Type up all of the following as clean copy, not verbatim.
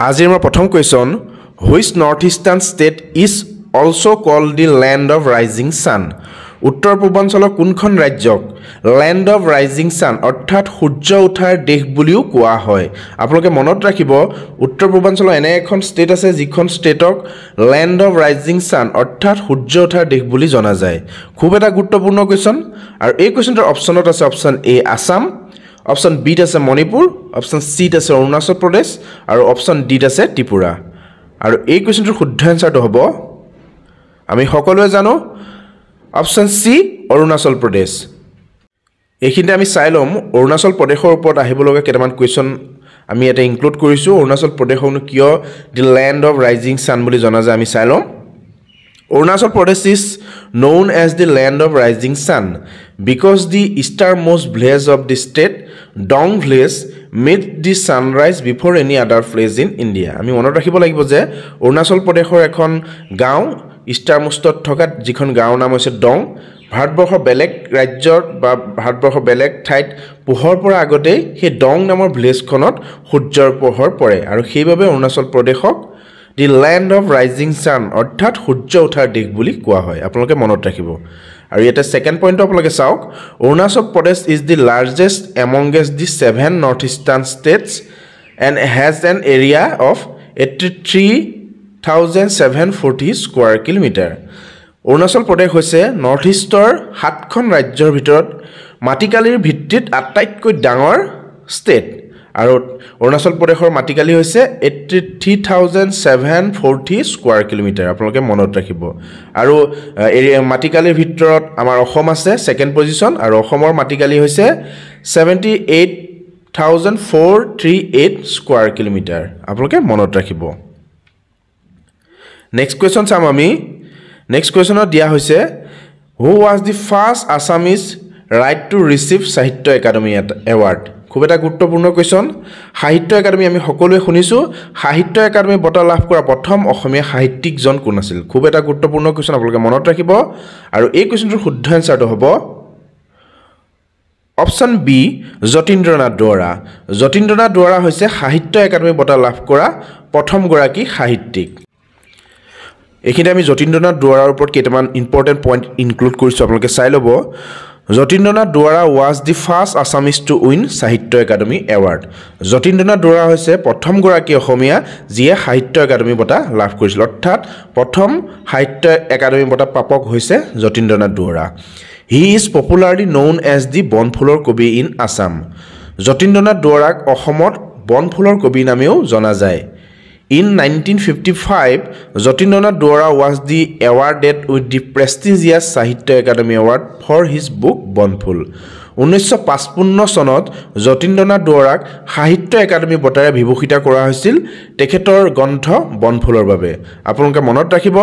আজিৰ আমাৰ প্ৰথম question which north eastern state is also' cold the land of rising San উত্তৰ পূৰ্বাঞ্চলৰ কোনখন ৰাজ্যক লেণ্ড অফ ৰাইজিং ছান অৰ্থাৎ সূৰ্য উঠাৰ দেশ বুলিও কোৱা হয় আপোনালোকে মনত ৰাখিব উত্তৰ পূৰ্বাঞ্চলৰ এনে এখন ষ্টেট আছে যিখন ষ্টেটক লেণ্ড অফ ৰাইজিং ছান অৰ্থাৎ সূৰ্য উঠাৰ দেশ বুলি জনা যায় খুব এটা গুৰুত্বপূৰ্ণ কুৱেশ্যন আৰু এই কুৱেশ্যনটোৰ অপশ্যনত আছে অপশ্যন এ আসাম অপশ্যন বিত আছে মণিপুৰ অপশ্যন চিত আছে অৰুণাচল প্ৰদেশ আৰু অপশ্যন ডিত আছে ত্ৰিপুৰা আৰু এই কুৱেশ্যনটোৰ শুদ্ধ এনচাৰটো হ'ব আমি সকলোৱে জানো অপশ্যন সি অৰুণাচল প্ৰদেশ এইখিনিতে আমি চাই ল'ম অৰুণাচল প্ৰদেশৰ ওপৰত আহিবলগা কেইটামান কুৱেশ্যন আমি ইয়াতে ইনক্লুড কৰিছোঁ অৰুণাচল প্ৰদেশকনো কিয় দি লেণ্ড অফ ৰাইজিং ছান বুলি জনা যায় আমি চাই ল'ম Arunachal Pradesh is known as the land of rising sun because the easternmost village of the state, Dong village, made the sunrise before any other place in India. আমি মনত ৰাখিব লাগিব যে অৰুণাচল প্ৰদেশৰ এখন গাঁও ইষ্টাৰমোষ্টত থকা যিখন গাঁৱৰ নাম হৈছে ডং ভাৰতবৰ্ষৰ বেলেগ ৰাজ্যত বা ভাৰতবৰ্ষৰ বেলেগ ঠাইত পোহৰ পৰা আগতে সেই ডং নামৰ ভিলেজখনত সূৰ্যৰ পোহৰ পৰে আৰু সেইবাবে অৰুণাচল প্ৰদেশক দি লেণ্ড অফ ৰাইজিং ছান অৰ্থাৎ সূৰ্য উঠাৰ দেশ বুলি কোৱা হয় আপোনালোকে মনত ৰাখিব আৰু ইয়াতে ছেকেণ্ড পইণ্টটো আপোনালোকে চাওক Arunachal Pradesh is the largest among the 7 north eastern states and has an area of 83,740 square kilometre Arunachal Pradesh হৈছে নৰ্থ ইষ্টৰ 7খন ৰাজ্যৰ ভিতৰত মাটিকালিৰ ভিত্তিত আটাইতকৈ ডাঙৰ ষ্টেট আৰু অৰুণাচল প্ৰদেশৰ মাটিকালি হৈছে 83,740 স্কোৱাৰ কিলোমিটাৰ আপোনালোকে মনত ৰাখিব আৰু মাটিকালিৰ ভিতৰত আমাৰ অসম আছে ছেকেণ্ড পজিশ্যন আৰু অসমৰ মাটিকালি হৈছে 78,438 স্কোৱাৰ কিলোমিটাৰ আপোনালোকে মনত ৰাখিব নেক্সট কুৱেশ্যন চাম আমি নেক্সট কুৱেশ্যনত দিয়া হৈছে who was the first Assamese right to receive সাহিত্য একাডেমি এৱাৰ্ড খুব এটা গুৰুত্বপূৰ্ণ কুৱেশ্যন সাহিত্য একাডেমি আমি সকলোৱে শুনিছোঁ সাহিত্য একাডেমি বঁটা লাভ কৰা প্ৰথম অসমীয়া সাহিত্যিকজন কোন আছিল খুব এটা গুৰুত্বপূৰ্ণ কুৱেশ্যন আপোনালোকে মনত ৰাখিব আৰু এই কুৱেশ্যনটোৰ শুদ্ধ এনচাৰটো হ'ব অপশ্যন বি যতীন্দ্ৰনাথ দুৱৰা হৈছে সাহিত্য একাডেমি বঁটা লাভ কৰা প্ৰথমগৰাকী সাহিত্যিক এইখিনিতে আমি যতীন্দ্ৰনাথ দুৱৰাৰ ওপৰত কেইটামান ইম্পৰ্টেণ্ট পইণ্ট ইনক্লুড কৰিছোঁ আপোনালোকে চাই ল'ব Jatindranath Duwara was the first Assamese to win Sahitya Akademi award Jatindranath Duwara হৈছে প্ৰথমগৰাকী অসমীয়া যিয়ে সাহিত্য একাডেমি বঁটা লাভ কৰিছিল অৰ্থাৎ প্ৰথম সাহিত্য একাডেমি বঁটা প্ৰাপক হৈছে Jatindranath Duwara he is popularly known as the বনফুলৰ কবি ইন আছাম যতীন্দ্ৰনাথ দুৱৰাক অসমত বনফুলৰ কবি নামেও জনা যায় In 1955, Jatindranath Duara was the awarded with the prestigious Sahitya Academy Award for his book Bonful. 1955 চনত যতীন্দ্ৰনাথ দুৱৰাক সাহিত্য একাডেমি বঁটাৰে বিভূষিত কৰা হৈছিল তেখেতৰ গ্ৰন্থ বনফুলৰ বাবে আপোনালোকে মনত ৰাখিব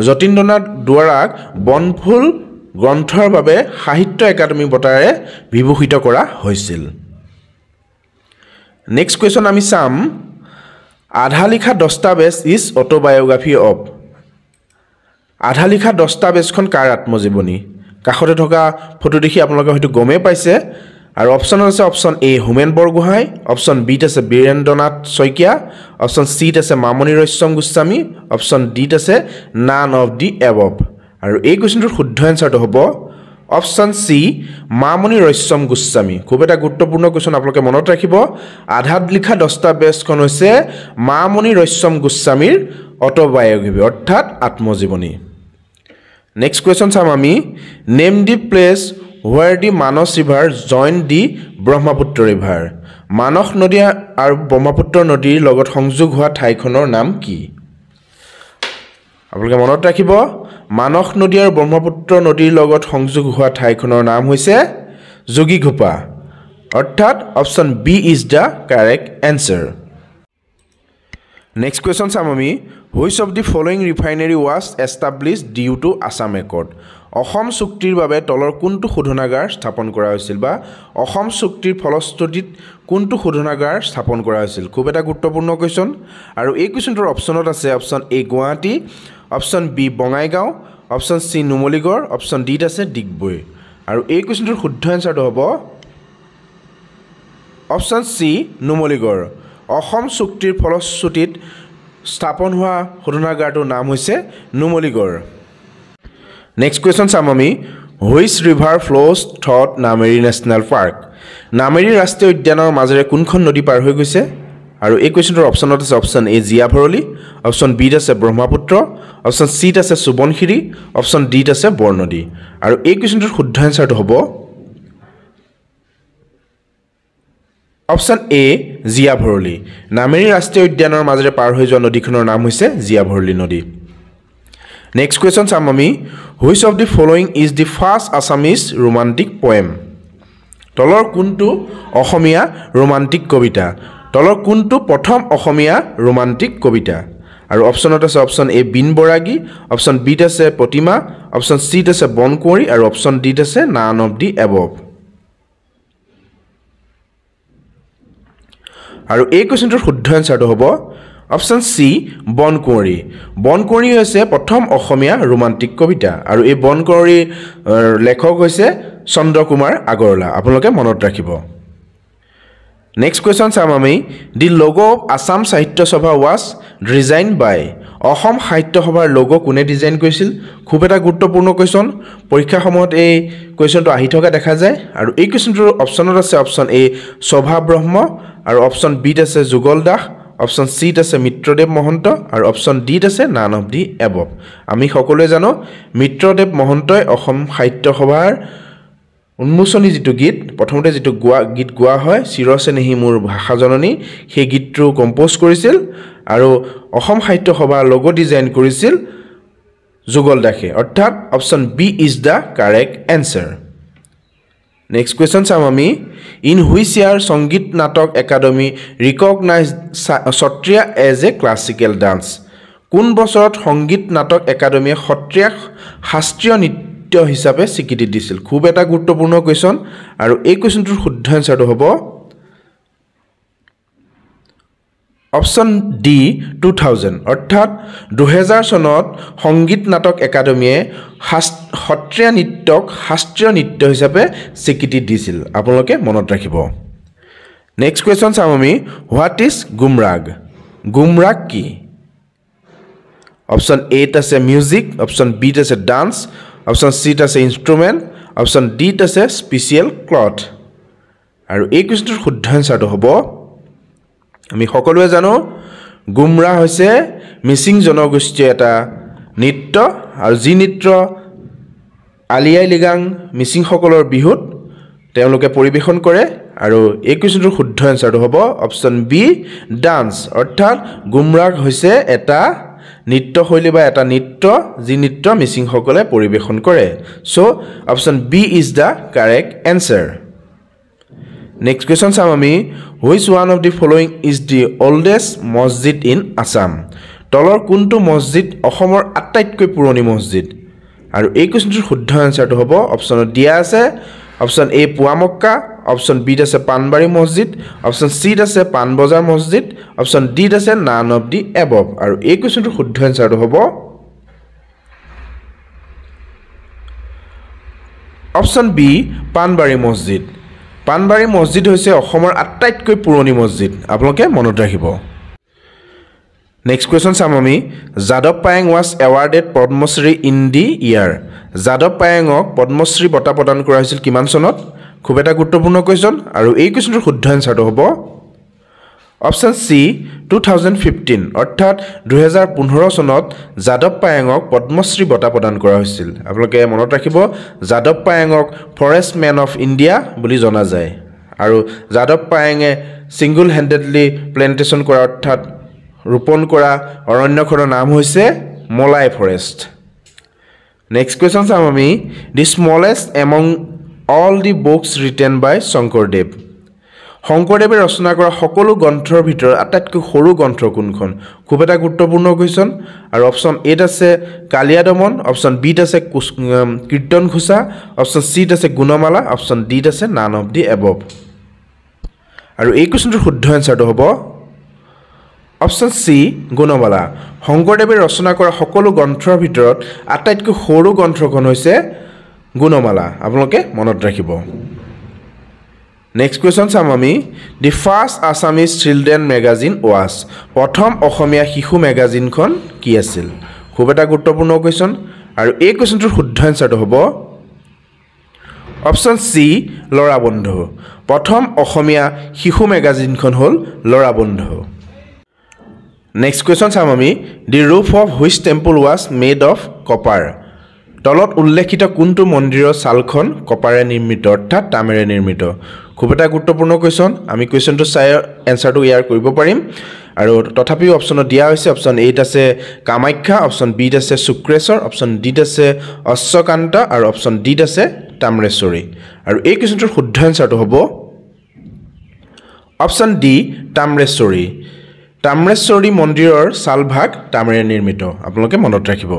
যতীন্দ্ৰনাথ দুৱৰাক বনফুল গ্ৰন্থৰ বাবে সাহিত্য একাডেমি বঁটাৰে বিভূষিত কৰা হৈছিল নেক্সট কুৱেশ্যন আমি চাম আধা লিখা দস্তাবেজ ইজ অটোবায়োগ্ৰাফি অফ আধা লিখা দস্তাবেজখন কাৰ আত্মজীৱনী কাষতে থকা ফটো দেখি আপোনালোকে হয়তো গমেই পাইছে আৰু অপশ্যনত আছে অপশ্যন এ হোমেন বৰগোহাঁই অপশ্যন বিত আছে বীৰেন্দ্ৰনাথ শইকীয়া অপশ্যন চিত আছে মামণি ৰয়ছম গোস্বামী অপশ্যন ডিত আছে নান অফ দি এবভ আৰু এই কুৱেশ্যনটোৰ শুদ্ধ এনচাৰটো হ'ব অপশ্যন সি মামণি ৰয়ছম গোস্বামী খুব এটা গুৰুত্বপূৰ্ণ কুৱেশ্যন আপোনালোকে মনত ৰাখিব আধাত লিখা দস্তাবেজখন হৈছে মামণি ৰয়ছম গোস্বামীৰ অটোবায়োগ্ৰাফি অৰ্থাৎ আত্মজীৱনী নেক্সট কুৱেশ্যন চাম আমি name the place where the Manas river join the Brahmaputra river Manas নদী আৰু ব্ৰহ্মপুত্ৰ নদীৰ লগত সংযোগ হোৱা ঠাইখনৰ নাম কি আপোনালোকে মনত ৰাখিব মানস নদী আৰু ব্ৰহ্মপুত্ৰ নদীৰ লগত সংযোগ হোৱা ঠাইখনৰ নাম হৈছে যোগীঘোপা অৰ্থাৎ option B is the correct answer next question চাম আমি which of the following refinery was established due to Assam accord Assam চুক্তিৰ বাবে তলৰ কোনটো শোধনাগাৰ স্থাপন কৰা হৈছিল বা অসম চুক্তিৰ ফলশ্ৰুতিত কোনটো শোধনাগাৰ স্থাপন কৰা হৈছিল খুব এটা গুৰুত্বপূৰ্ণ কুৱেশ্যন আৰু এই কুৱেশ্যনটোৰ অপশ্যনত আছে option A Guwahati option B Bongaigaon option C Numaligarh option ডিত আছে ডিগবৈ আৰু এই কুৱেশ্যনটোৰ শুদ্ধ এনচাৰটো হ'ব অপশ্যন চি নুমলীগড় অসম চুক্তিৰ ফলশ্ৰুতিত স্থাপন হোৱা শোধনাগাৰটোৰ নাম হৈছে নুমলীগড় নেক্সট কোৱেশ্চন চাম আমি which river flows through Nameri national park Nameri ৰাষ্ট্ৰীয় উদ্যানৰ মাজেৰে কোনখন নদী পাৰ হৈ গৈছে আৰু এই কোৱেশ্চনটোৰ অপশ্যনত আছে অপশ্যন এ জিয়া ভৰলী অপশ্যন বিত আছে ব্ৰহ্মপুত্ৰ অপশ্যন চিত আছে সুবনশিৰি অপশ্যন ডিত আছে বৰনদী আৰু এই কোৱেশ্চনটোৰ শুদ্ধ এনসাৰটো হ'ব অপশ্যন এ জিয়া ভৰলী নামেৰী ৰাষ্ট্ৰীয় উদ্যানৰ মাজেৰে পাৰ হৈ যোৱা নদীখনৰ নাম হৈছে জিয়া ভৰলী নদী নেক্সট কোৱেশ্চন চাম আমি which of the following is the first Assamese romantic poem তলৰ কোনটো অসমীয়া ৰোমান্টিক কবিতা তলৰ কোনটো প্ৰথম অসমীয়া ৰোমান্টিক কবিতা আৰু অপশ্যনত আছে অপশ্যন এ বিন বৰাগী অপশ্যন বিত আছে প্ৰতিমা অপশ্যন চিত আছে বনকুঁৱৰী আৰু অপশ্যন ডিত আছে নান অফ দি এবভ আৰু এই কোৱেশ্চনটোৰ শুদ্ধ এনসাৰটো হ'ব অপশ্যন সি বনকুঁৱৰী বনকুঁৱৰী হৈছে প্ৰথম অসমীয়া ৰোমান্টিক কবিতা আৰু এই বনকুঁৱৰীৰ লেখক হৈছে চন্দ্ৰকুমাৰ আগৰৱালা আপোনালোকে মনত ৰাখিব নেক্সট কোৱেশ্চন চাম আমি দি লোগো অফ আসাম সাহিত্য সভা ৱাজ ডিজাইন বাই অসম সাহিত্য সভাৰ লোগো কোনে ডিজাইন কৰিছিল খুব এটা গুৰুত্বপূৰ্ণ কোৱেশ্চন পৰীক্ষাৰ সময়ত এই কোৱেশ্চনটো আহি থকা দেখা যায় আৰু এই কোৱেশ্চনটোৰ অপশ্যনত আছে অপশ্যন এ শোভা ব্ৰহ্ম আৰু অপশ্যন বিত আছে যুগল দাস অপশ্যন চিত আছে মিত্ৰদেৱ মহন্ত আৰু অপশ্যন ডিত আছে নান অফ দি এবভ আমি সকলোৱে জানো মিত্ৰদেৱ মহন্তই অসম সাহিত্য সভাৰ উন্মোচনী যিটো গীত প্ৰথমতে যিটো গীত গোৱা হয় চিৰচেনেহী মোৰ ভাষা জননী সেই গীতটো কম্প'জ কৰিছিল আৰু অসম সাহিত্য সভাৰ লোগো ডিজাইন কৰিছিল যুগল দাসে অৰ্থাৎ option B is the correct answer next question চাম আমি in which year Sangeet Natak Akademi recognise Sattriya as a classical dance কোন বছৰত সংগীত নাটক একাডেমীয়ে সত্ৰীয়া শাস্ত্ৰীয় নৃত্য হিচাপে স্বীকৃতি দিছিল খুব এটা গুৰুত্বপূৰ্ণ কোৱেশ্চন আৰু এই কোৱেশ্চনটোৰ শুদ্ধ এনসাৰটো হ'ব অপশ্যন ডি 2000 অৰ্থাৎ 2000 চনত সংগীত নাটক একাডেমীয়ে সত্ৰীয়া নৃত্যক শাস্ত্ৰীয় নৃত্য হিচাপে স্বীকৃতি দিছিল আপোনালোকে মনত ৰাখিব নেক্সট কোৱেশ্চন চাম আমি হোৱাট ইজ গুমৰাগ কি অপশ্যন এত আছে মিউজিক অপশ্যন বিত আছে ডান্স অপশ্যন চিত আছে ইনষ্ট্ৰুমেণ্ট অপশ্যন ডিত আছে স্পেচিয়েল ক্লথ আৰু এই কোৱেশ্চনটোৰ শুদ্ধ এনসাৰটো হ'ব আমি সকলোৱে জানো গুমৰা হৈছে মিচিং জনগোষ্ঠীৰ এটা নৃত্য আৰু যি নৃত্য আলি আই লৃগাং মিচিংসকলৰ বিহুত তেওঁলোকে পৰিৱেশন কৰে আৰু এই কোৱেশ্চনটোৰ শুদ্ধ এনসাৰটো হ'ব অপশ্যন বি ডান্স অৰ্থাৎ গুমৰাগ হৈছে এটা নৃত্যশৈলী বা এটা নৃত্য যি নৃত্য মিচিংসকলে পৰিৱেশন কৰে so option B is the correct answer next question চাম আমি which one of the following is the oldest masjid in Assam তলৰ কোনটো মছজিদ অসমৰ আটাইতকৈ পুৰণি মছজিদ আৰু এই কোৱেশ্চনটোৰ শুদ্ধ এনসাৰটো হ'ব অপশ্যনত দিয়া আছে অপশ্যন এ পুৱামক্কা অপশ্যন বিত আছে পানবাৰী মছজিদ অপশ্যন চিত আছে পানবজাৰ মছজিদ অপশ্যন ডিত আছে নান অফ দি এবভ আৰু এই কোৱেশ্চনটোৰ শুদ্ধ এনসাৰটো হ'ব অপশ্যন বি পানবাৰী মছজিদ হৈছে অসমৰ আটাইতকৈ পুৰণি মছজিদ আপোনালোকে মনত ৰাখিব নেক্সট কোৱেশ্চন চাম আমি যাদৱ Payeng was awarded Padmashri in the year যাদৱ পায়েঙক পদ্মশ্ৰী বঁটা প্ৰদান কৰা হৈছিল কিমান চনত খুব এটা গুৰুত্বপূৰ্ণ কোৱেশ্চন আৰু এই কোৱেশ্চনটোৰ শুদ্ধ এনসাৰটো হ'ব অপশ্যন সি 2015 অৰ্থাৎ 2015 চনত যাদৱ পায়েঙক পদ্মশ্ৰী বঁটা প্ৰদান কৰা হৈছিল আপোনালোকে মনত ৰাখিব যাদৱ পায়েঙক ফৰেষ্ট মেন অফ ইণ্ডিয়া বুলি জনা যায় আৰু যাদৱ পায়েঙে ছিংগল হেণ্ডেডলি প্লেণ্টেশ্যন কৰা অৰ্থাৎ ৰোপণ কৰা অৰণ্যখনৰ নাম হৈছে মলাই ফৰেষ্ট নেক্সট কোৱেশ্চন চাম আমি the smallest among all the books written by শংকৰদেৱে ৰচনা কৰা সকলো গ্ৰন্থৰ ভিতৰত আটাইতকৈ সৰু গ্ৰন্থ কোনখন খুব এটা গুৰুত্বপূৰ্ণ কোৱেশ্চন আৰু অপশ্যন এত আছে কালিয়া দমন অপশ্যন বিত আছে কীৰ্তন ঘোষা অপশ্যন চিত আছে গুণমালা অপশ্যন ডিত আছে নান অফ দি এবভ আৰু এই কোৱেশ্চনটোৰ শুদ্ধ এনসাৰটো হ'ব অপশ্যন সি গুণমালা শংকৰদেৱে ৰচনা কৰা সকলো গ্ৰন্থৰ ভিতৰত আটাইতকৈ সৰু গ্ৰন্থখন হৈছে গুণমালা আপোনালোকে মনত ৰাখিব নেক্সট কোৱেশ্যন চাম আমি দি first Assamese children magazine was প্ৰথম অসমীয়া শিশু মেগাজিনখন কি আছিল খুব এটা গুৰুত্বপূৰ্ণ কোৱেশ্যন আৰু এই কোৱেশ্যনটোৰ শুদ্ধ এনসাৰটো হ'ব অপশ্যন সি লৰা বন্ধু প্ৰথম অসমীয়া শিশু মেগাজিনখন হ'ল লৰা বন্ধু নেক্সট কোৱেশ্যন চাম আমি the roof of which temple was made of copper তলত উল্লেখিত কোনটো মন্দিৰৰ ছালখন কপাৰে নিৰ্মিত অৰ্থাৎ তামেৰে নিৰ্মিত খুব এটা গুৰুত্বপূৰ্ণ কোৱেশ্যন আমি কোৱেশ্যনটো চাই এনসাৰটো ইয়াৰ কৰিব পাৰিম আৰু তথাপিও অপশ্যনত দিয়া হৈছে অপশ্যন এত আছে কামাখ্যা অপশ্যন বিত আছে শুক্ৰেশ্বৰ অপশ্যন ডিত আছে অশ্বকান্ত আৰু অপশ্যন ডিত আছে তাম্ৰেশ্বৰী আৰু এই কোৱেশ্যনটোৰ শুদ্ধ এনসাৰটো হ'ব অপশ্যন ডি তাম্ৰেশ্বৰী তাম্ৰেশ্বৰী মন্দিৰৰ ছালভাগ তামেৰে নিৰ্মিত আপোনালোকে মনত ৰাখিব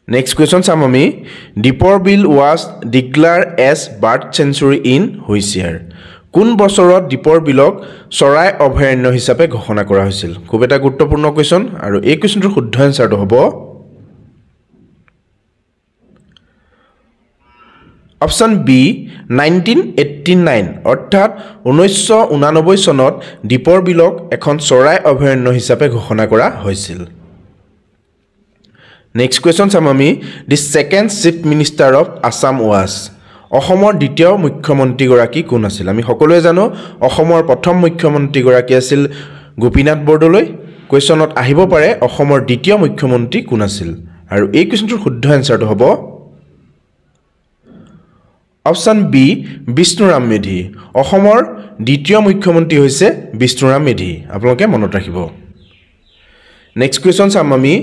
নেক্সট কোৱেশ্যন চাম আমি Deepor Beel was declare as bird sanctuary in which year কোন বছৰত দীপৰ বিলক চৰাই অভয়াৰণ্য হিচাপে ঘোষণা কৰা হৈছিল খুব এটা গুৰুত্বপূৰ্ণ কোৱেশ্যন আৰু এই কোৱেশ্যনটোৰ শুদ্ধ এনসাৰটো হ'ব অপশ্যন বি 1989 অৰ্থাৎ 1989 চনত দীপৰ বিলক এখন চৰাই অভয়াৰণ্য হিচাপে ঘোষণা কৰা হৈছিল নেক্সট কোৱেশ্যন চাম আমি the second chief minister of Assam was অসমৰ দ্বিতীয় মুখ্যমন্ত্ৰীগৰাকী কোন আছিল আমি সকলোৱে জানো অসমৰ প্ৰথম মুখ্যমন্ত্ৰীগৰাকী আছিল গোপীনাথ বৰদলৈ কোৱেশ্যনত আহিব পাৰে অসমৰ দ্বিতীয় মুখ্যমন্ত্ৰী কোন আছিল আৰু এই কোৱেশ্যনটোৰ শুদ্ধ এনসাৰটো হ'ব অপশ্যন বি বিষ্ণুৰাম মেধি অসমৰ দ্বিতীয় মুখ্যমন্ত্ৰী হৈছে বিষ্ণুৰাম মেধি আপোনালোকে মনত ৰাখিব নেক্সট কোৱেশ্যন চাম আমি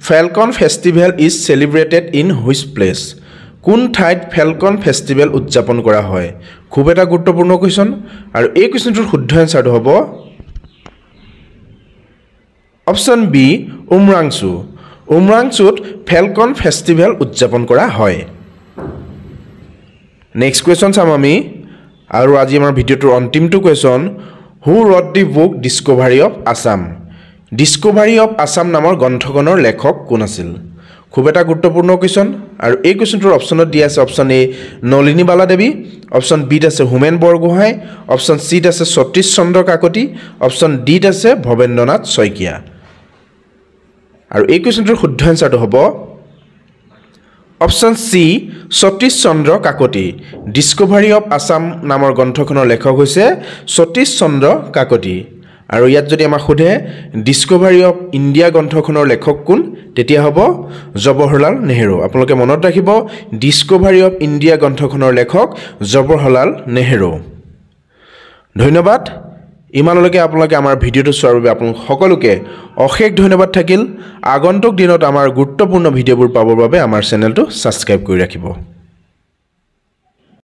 falcon festival is celebrated in which place কোন ঠাইত ফেলকন ফেষ্টিভেল উদযাপন কৰা হয় খুব এটা গুৰুত্বপূৰ্ণ কোৱেশ্যন আৰু এই কোৱেশ্যনটোৰ শুদ্ধ এনসাৰটো হ'ব অপশ্যন বি উমৰাংচুত ফেলকন ফেষ্টিভেল উদযাপন কৰা হয় নেক্সট কোৱেশ্যন চাম আমি আৰু আজি আমাৰ ভিডিঅ'টোৰ অন্তিমটো question who ৰট the book discovery of Assam discovery of Assam নামৰ গ্ৰন্থখনৰ লেখক কোন আছিল খুব এটা গুৰুত্বপূৰ্ণ কোৱেশ্যন আৰু এই কোৱেশ্যনটোৰ অপশ্যনত দিয়া আছে অপশ্যন এ নলিনীবালা দেৱী অপশ্যন বিত আছে হোমেন বৰগোহাঁই অপশ্যন চিত আছে সতীশ চন্দ্ৰ কাকতি অপশ্যন ডিত আছে ভৱেন্দ্ৰনাথ শইকীয়া আৰু এই কোৱেশ্যনটোৰ শুদ্ধ এনসাৰটো হ'ব option C Satish Chandra Kakati discovery of Assam নামৰ গ্ৰন্থখনৰ লেখক হৈছে সতীশ চন্দ্ৰ কাকতি আৰু ইয়াত যদি আমাক সোধে ডিস্কভাৰী অফ ইণ্ডিয়া গ্ৰন্থখনৰ লেখক কোন তেতিয়া হ'ব জৱাহৰলাল নেহেৰু আপোনালোকে মনত ৰাখিব ডিস্কভাৰী অফ ইণ্ডিয়া গ্ৰন্থখনৰ লেখক জৱাহৰলাল নেহেৰু ধন্যবাদ ইমানলৈকে আপোনালোকে আমাৰ ভিডিঅ'টো চোৱাৰ বাবে আপোনালোক সকলোকে অশেষ ধন্যবাদ থাকিল আগন্তুক দিনত আমাৰ গুৰুত্বপূৰ্ণ ভিডিঅ'বোৰ পাবৰ বাবে আমাৰ চেনেলটো ছাবস্ক্ৰাইব কৰি ৰাখিব